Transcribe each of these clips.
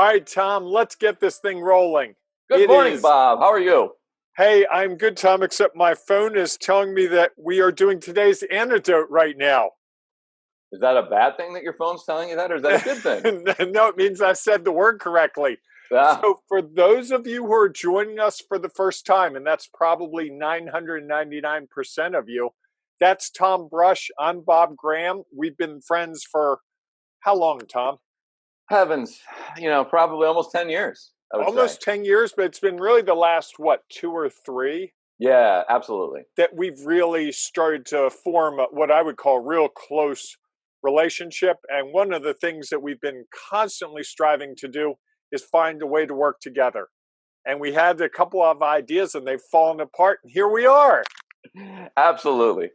All right, Tom, let's get this thing rolling. Good It morning, is, Bob. How are you? hey, I'm good, Tom, except my phone is telling me that we are doing today's antidote right now. Is that a bad thing that your phone's telling you that, or is that a good thing? No, it means I said the word correctly. Yeah, So, for those of you who are joining us for the first time, and that's probably 999% of you, that's Tom Brush. I'm Bob Graham. We've been friends for how long, Tom? heavens. Probably almost 10 years, I would say. Almost 10 years, but it's been really the last, what, two or three? Yeah, absolutely. That we've really started to form what I would call a real close relationship. And one of the things that we've been constantly striving to do is find a way to work together. And we had a couple of ideas and they've fallen apart. And here we are. Absolutely.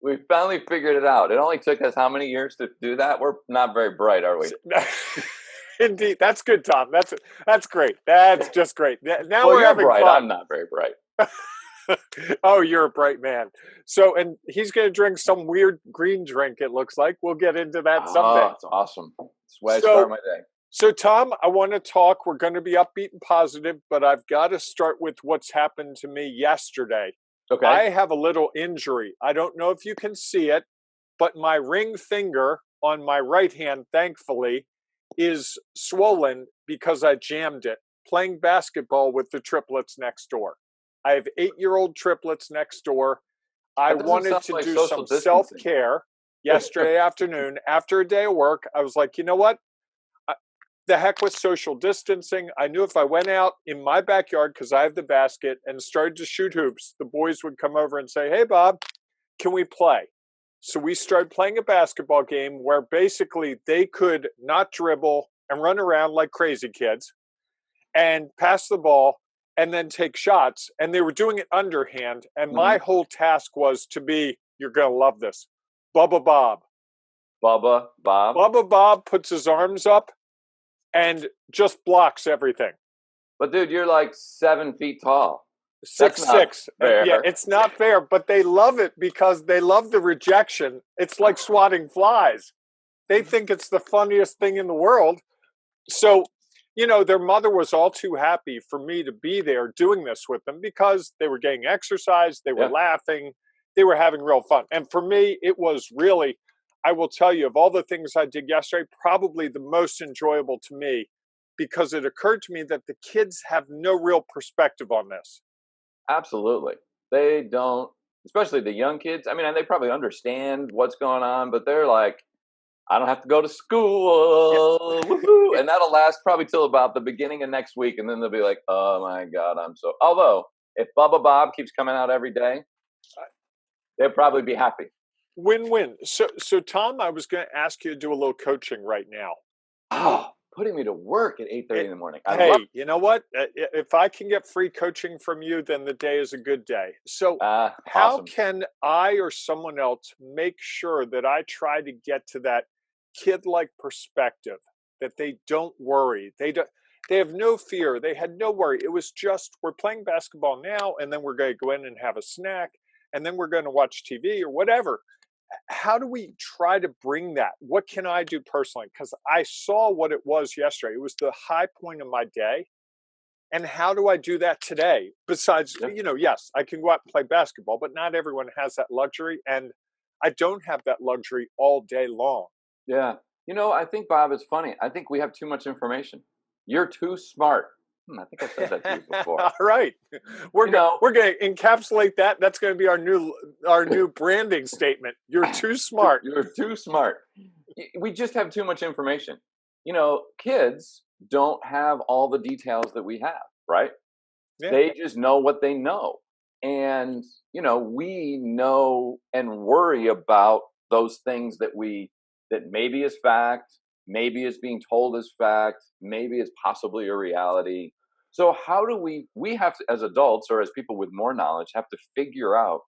We finally figured it out. It only took us how many years to do that? We're not very bright, are we? Indeed. That's good, Tom. That's great. That's just great. Now Well, we're you're having bright. fun. I'm not very bright. Oh, you're a bright man. So, and he's going to drink some weird green drink, it looks like. We'll get into that someday. Oh, it's awesome. That's the way I start So, my day. so Tom, I want to talk. We're going to be upbeat and positive, but I've got to start with what's happened to me yesterday. Okay. I have a little injury. I don't know if you can see it, but my ring finger on my right hand, thankfully, is swollen because I jammed it playing basketball with the triplets next door. I have 8-year-old triplets next door. I That doesn't wanted sound to like do social some self distancing. care yesterday afternoon after a day of work. I was like, you know what? The heck with social distancing. I knew if I went out in my backyard, because I have the basket, and started to shoot hoops, the boys would come over and say, hey, Bob, can we play? So we started playing a basketball game where basically they could not dribble and run around like crazy kids and pass the ball and then take shots. And they were doing it underhand. And my Hmm. whole task was to be, you're going to love this, Bubba Bob. Bubba, Bob. Bubba Bob puts his arms up and just blocks everything. But dude, you're like 7 feet tall. That's Six not six. Yeah, fair. it's not fair, but they love it because they love the rejection. It's like swatting flies. They think it's the funniest thing in the world. So, their mother was all too happy for me to be there doing this with them because they were getting exercise, they were Yeah, laughing, they were having real fun. And for me, it was really, I will tell you, of all the things I did yesterday, probably the most enjoyable to me because it occurred to me that the kids have no real perspective on this. absolutely. They don't, especially the young kids. I mean, and they probably understand what's going on, but they're like, I don't have to go to Yeah. school. Woohoo. And that'll last probably till about the beginning of next week. And then they'll be like, oh my God, I'm so. Although, if Bubba Bob keeps coming out every day, they'll probably be happy. Win-win. So Tom, I was going to ask you to do a little coaching right now. Oh, putting me to work at 8:30 Eh, in the morning. I love Hey, you know what? If I can get free coaching from you, then the day is a good day. So, how awesome. can I or someone else make sure that I try to get to that kid-like perspective that they don't worry? They have no fear. They had no worry. It was just we're playing basketball now and then we're going to go in and have a snack and then we're going to watch TV or whatever. How do we try to bring that? What can I do personally? Because I saw what it was yesterday. It was the high point of my day. And how do I do that today? Besides, Yeah. yes, I can go out and play basketball, but not everyone has that luxury. And I don't have that luxury all day long. Yeah. I think, Bob, it's funny. I think we have too much information. You're too smart. I think I've said that to you before. All right. We're You go- know, we're going to encapsulate that. That's going to be our new branding statement. You're too smart. you're too smart. We just have too much information. Kids don't have all the details that we have, right? Yeah. They just know what they know. And, we know and worry about those things that maybe is fact, maybe is being told as fact, maybe is possibly a reality. So how do we have to, as adults or as people with more knowledge, have to figure out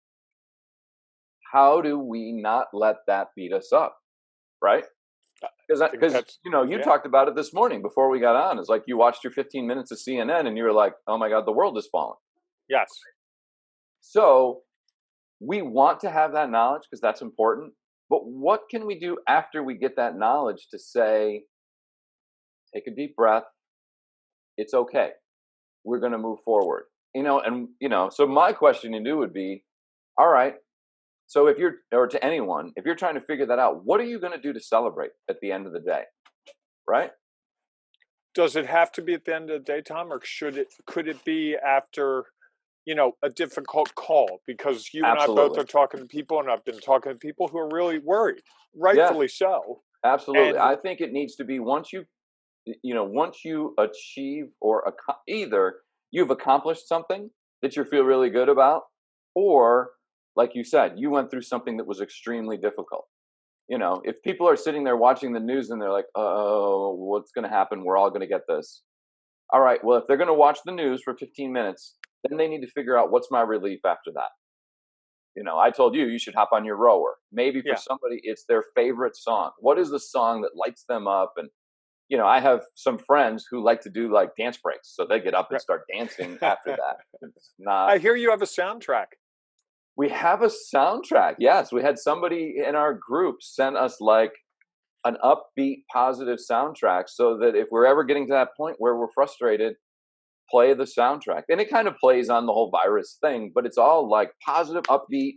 how do we not let that beat us up, right? I think Because that's, you yeah. talked about it this morning before we got on. It's like you watched your 15 minutes of CNN and you were like, "Oh my God, the world is falling." Yes. So we want to have that knowledge because that's important. But what can we do after we get that knowledge to say, take a deep breath. It's okay. We're going to move forward. So my question to you would be, all right, so if you're, or to anyone, if you're trying to figure that out, what are you going to do to celebrate at the end of the day? Right? Does it have to be at the end of the day, Tom, or could it be after, a difficult call? Because you and I both Absolutely. are talking to people, and I've been talking to people who are really worried, Yeah, rightfully so. absolutely. And I think it needs to be once you achieve either you've accomplished something that you feel really good about, or like you said, you went through something that was extremely difficult. If people are sitting there watching the news and they're like, oh, what's going to happen? We're all going to get this. All right. Well, if they're going to watch the news for 15 minutes, then they need to figure out what's my relief after that. I told you should hop on your rower. Maybe for yeah, somebody, it's their favorite song. What is the song that lights them up? And I have some friends who like to do like dance breaks, so they get up and start dancing after that. It's not. I hear you have a soundtrack. We have a soundtrack. Yes, we had somebody in our group send us like an upbeat, positive soundtrack, so that if we're ever getting to that point where we're frustrated, play the soundtrack. And it kind of plays on the whole virus thing, but it's all like positive, upbeat,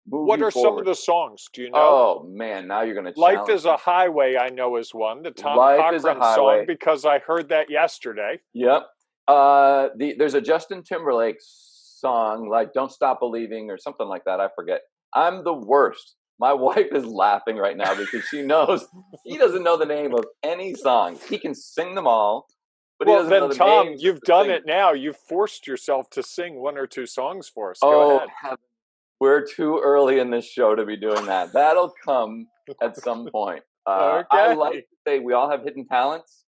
move What you are some of forward. the songs? Do you know? Oh man, now you're going to Life challenge is a me. Highway, I know, is one. The Tom Life is a Cochrane song, highway. because I heard that yesterday. Yep. There's a Justin Timberlake song like "Don't Stop Believing" or something like that. I forget. I'm the worst. My wife is laughing right now because she knows he doesn't know the name of any song. He can sing them all, but he Well, doesn't know then, the Tom, names of you've the done singers. it now. You've forced yourself to sing one or two songs for us. Go Oh, ahead. heaven. We're too early in this show to be doing that. That'll come at some point. I like Okay. to say we all have hidden talents.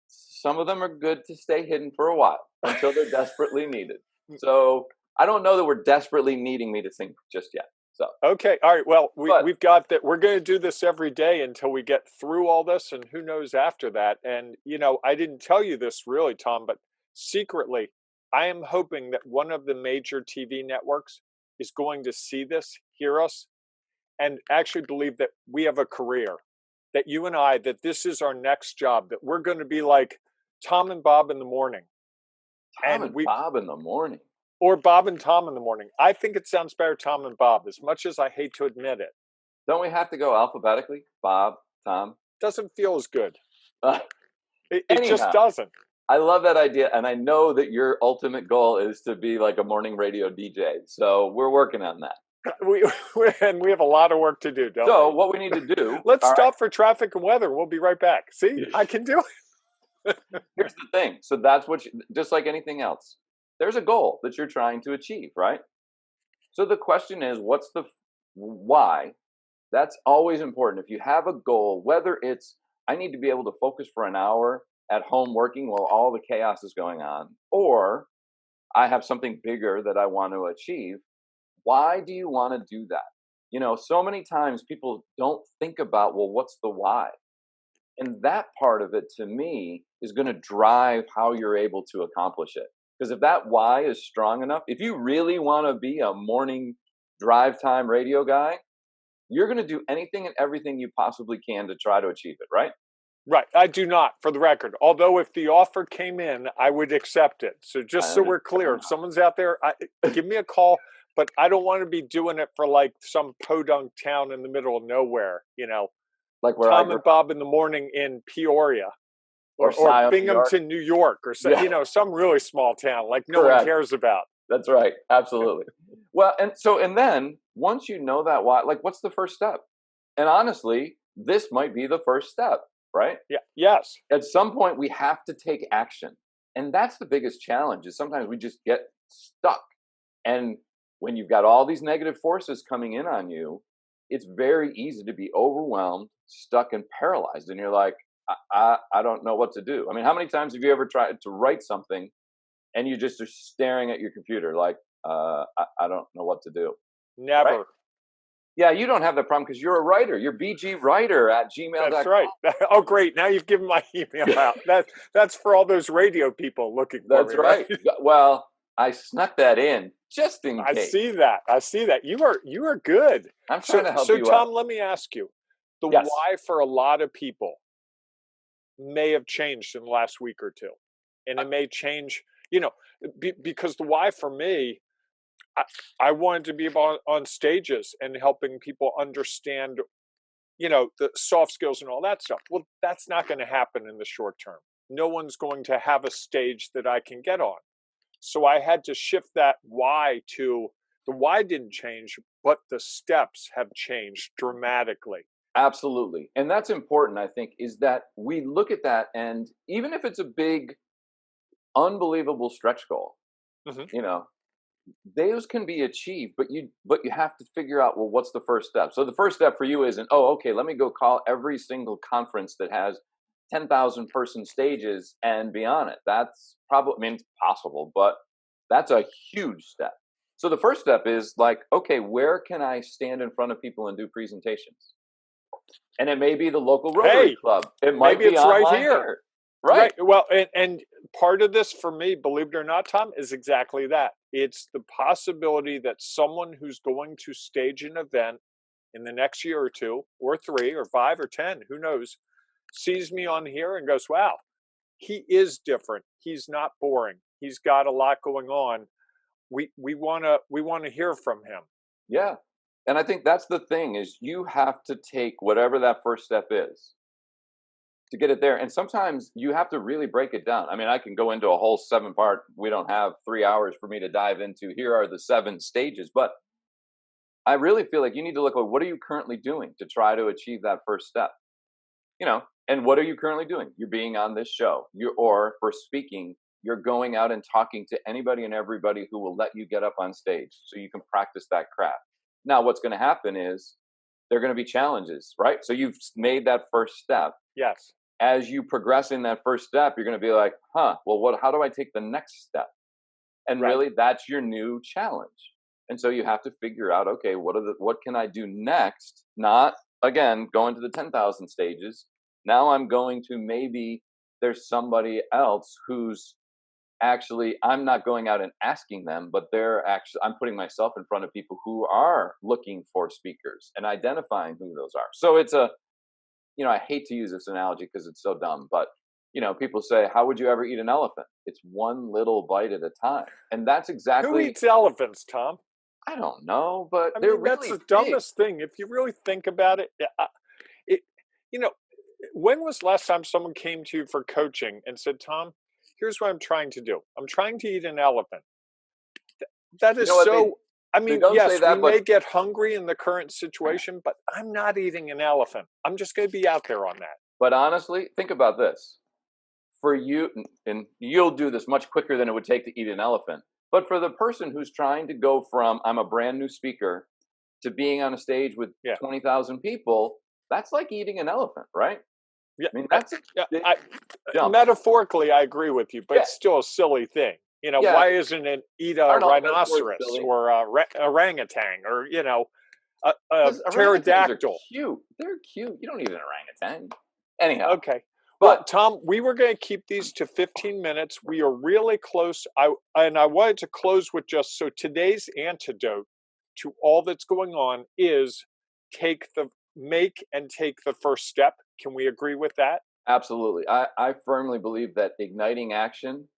Some of them are good to stay hidden for a while until they're desperately needed. So I don't know that we're desperately needing me to sing just yet. So, Okay. All right. Well, but we've got that. We're going to do this every day until we get through all this, and who knows after that. And, I didn't tell you this really, Tom, but secretly, I am hoping that one of the major TV networks is going to see this, hear us, and actually believe that we have a career, that you and I, that this is our next job, that we're going to be like Tom and Bob in the morning. Tom And and Bob in the morning. or Bob and Tom in the morning. I think it sounds better, Tom and Bob, as much as I hate to admit it. Don't we have to go alphabetically? Bob, Tom. Doesn't feel as good. Uh, It just anyhow, doesn't. I love that idea. And I know that your ultimate goal is to be like a morning radio DJ. So we're working on that. And we have a lot of work to do, don't So we? what we need to do, Let's all right, stop for traffic and weather. We'll be right back. See, I can do it. here's the thing. So that's just like anything else, there's a goal that you're trying to achieve, right? So the question is, what's the why? That's always important. If you have a goal, whether it's, I need to be able to focus for an hour at home working while all the chaos is going on, or I have something bigger that I want to achieve, why do you want to do that? So many times people don't think about, well, what's the why? And that part of it to me is going to drive how you're able to accomplish it. Because if that why is strong enough, if you really want to be a morning drive time radio guy, you're going to do anything and everything you possibly can to try to achieve it, right? Right. I do not, for the record. Although if the offer came in, I would accept it. So just I so we're understand clear, if someone's out there, give me a call. But I don't want to be doing it for like some podunk town in the middle of nowhere. like where I Tom grew and up, Bob in the morning in Peoria, or or Scioto, New York. Binghamton, New York, or Yeah, some really small town like no one correct. cares about. That's right. Absolutely. Well, and then once you know that why, like, what's the first step? And honestly, this might be the first step, right? Yeah. Yes. At some point, we have to take action. And that's the biggest challenge is sometimes we just get stuck. And when you've got all these negative forces coming in on you, it's very easy to be overwhelmed, stuck, and paralyzed. And you're like, I don't know what to do. I mean, how many times have you ever tried to write something and you just are staring at your computer like, I don't know what to do? Never. Right? Yeah, you don't have that problem because you're a writer. You're bgwriter at That's gmail.com. right. Oh, great. Now you've given my email out. That's for all those radio people looking for That's me, right? Well, I snuck that in just in I case. see that. I see that. You are good. I'm trying to help So you out. Tom, let me ask you. The Yes. why for a lot of people may have changed in the last week or two. And it may change, you know, because the why for me, I, I wanted to be on stages and helping people understand, the soft skills and all that stuff. Well, that's not going to happen in the short term. No one's going to have a stage that I can get on. So I had to shift that why to the why didn't change, but the steps have changed dramatically. Absolutely. And that's important, I think, is that we look at that, and even if it's a big, unbelievable stretch goal, Hmm. you know, those can be achieved, but you have to figure out, well, what's the first step? So the first step for you isn't, oh, okay, let me go call every single conference that has 10,000 person stages and be on it. That's probably, I mean, it's possible, but that's a huge step. So the first step is like, okay, where can I stand in front of people and do presentations? And it may be the local Rotary Hey, Club. It might maybe be it's right online here. here. Right. Right. Well, and part of this for me, believe it or not, Tom, is exactly that. It's the possibility that someone who's going to stage an event in the next year or two, or three, or five, or 10, who knows, sees me on here and goes, wow, he is different. He's not boring. He's got a lot going on. We want to hear from him. Yeah. And I think that's the thing is you have to take whatever that first step is to get it there. And sometimes you have to really break it down. I mean, I can go into a whole 7 part. We don't have 3 hours for me to dive into. Here are the 7 stages, but I really feel like you need to look at what are you currently doing to try to achieve that first step. And what are you currently doing? You're being on this show. Or for speaking, you're going out and talking to anybody and everybody who will let you get up on stage so you can practice that craft. Now, what's going to happen is there are going to be challenges, right? So you've made that first step. Yes. As you progress in that first step, you're going to be like, well, how do I take the next step? And Right. really, that's your new challenge. And so you have to figure out, okay, what can I do next? Not again going to the 10,000 stages. Now I'm going to, maybe there's somebody else who's actually, I'm not going out and asking them, but I'm putting myself in front of people who are looking for speakers and identifying who those are. So it's I hate to use this analogy because it's so dumb, but people say, how would you ever eat an elephant? It's one little bite at a time. And that's Who exactly, eats elephants, Tom? I don't know, but I they're mean, that's really the big. dumbest thing. If you really think about it, it, you know, when was the last time someone came to you for coaching and said, Tom, here's what I'm trying to do. I'm trying to eat an elephant. That You is know what? so, I They mean, don't say yes, we that, but may get hungry in the current situation, but I'm not eating an elephant. I'm just going to be out there on that. honestly, think about this. For you, and you'll do this much quicker than it would take to eat an elephant. But for the person who's trying to go from I'm a brand new speaker to being on a stage with Yeah. 20,000 people, that's like eating an elephant, right? Yeah. I mean, that's a Yeah, big jump. metaphorically, I agree with you, but Yeah, it's still a silly thing. yeah. Why isn't it eat a Aren't all metaphors rhinoceros silly? or a orangutan or, a Because orangutans are pterodactyl? cute. They're cute. You don't need an orangutan. Anyhow, Okay. Well, but Tom, we were going to keep these to 15 minutes. We are really close. I wanted to close with just so today's antidote to all that's going on is make and take the first step. Can we agree with that? absolutely. I firmly believe that igniting action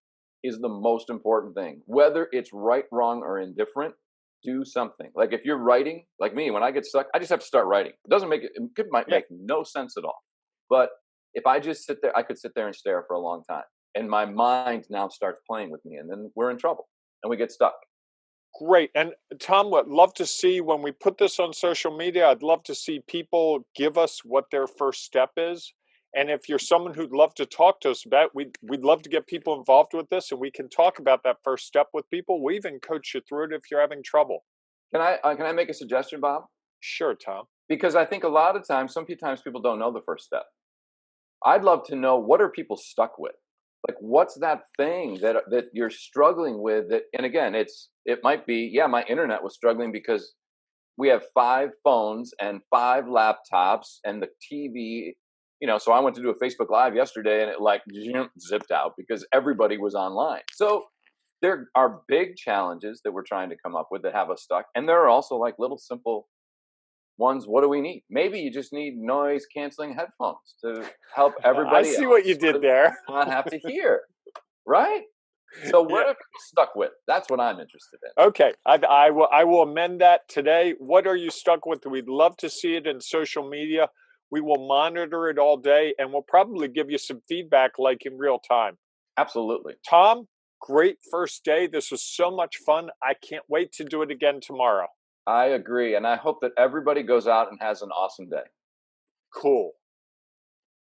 is the most important thing. Whether it's right, wrong, or indifferent, do something. Like if you're writing, like me, when I get stuck, I just have to start writing. It doesn't make might Yeah. make no sense at all. But if I just sit there, I could sit there and stare for a long time. And my mind now starts playing with me, and then we're in trouble and we get stuck. Great. And Tom, would love to see when we put this on social media, I'd love to see people give us what their first step is. And if you're someone who'd love to talk to us about, we'd love to get people involved with this and we can talk about that first step with people. We even coach you through it if you're having trouble. Can I make a suggestion, Bob? Sure, Tom. Because I think a lot of times, sometimes people don't know the first step. I'd love to know, what are people stuck with? Like, what's that thing that you're struggling with? That, and again, it might be, yeah, my internet was struggling because we have 5 phones and 5 laptops and the TV. So I went to do a Facebook Live yesterday, and it like zipped out because everybody was online. So there are big challenges that we're trying to come up with that have us stuck, and there are also like little simple ones, what do we need? Maybe you just need noise canceling headphones to help I everybody see else what you so did that there. you not have to hear, right? So what Yeah. are people stuck with? That's what I'm interested in. Okay. I will amend that today. What are you stuck with? We'd love to see it in social media. We will monitor it all day, and we'll probably give you some feedback like in real time. Absolutely. Tom, great first day. This was so much fun. I can't wait to do it again tomorrow. I agree. And I hope that everybody goes out and has an awesome day. Cool.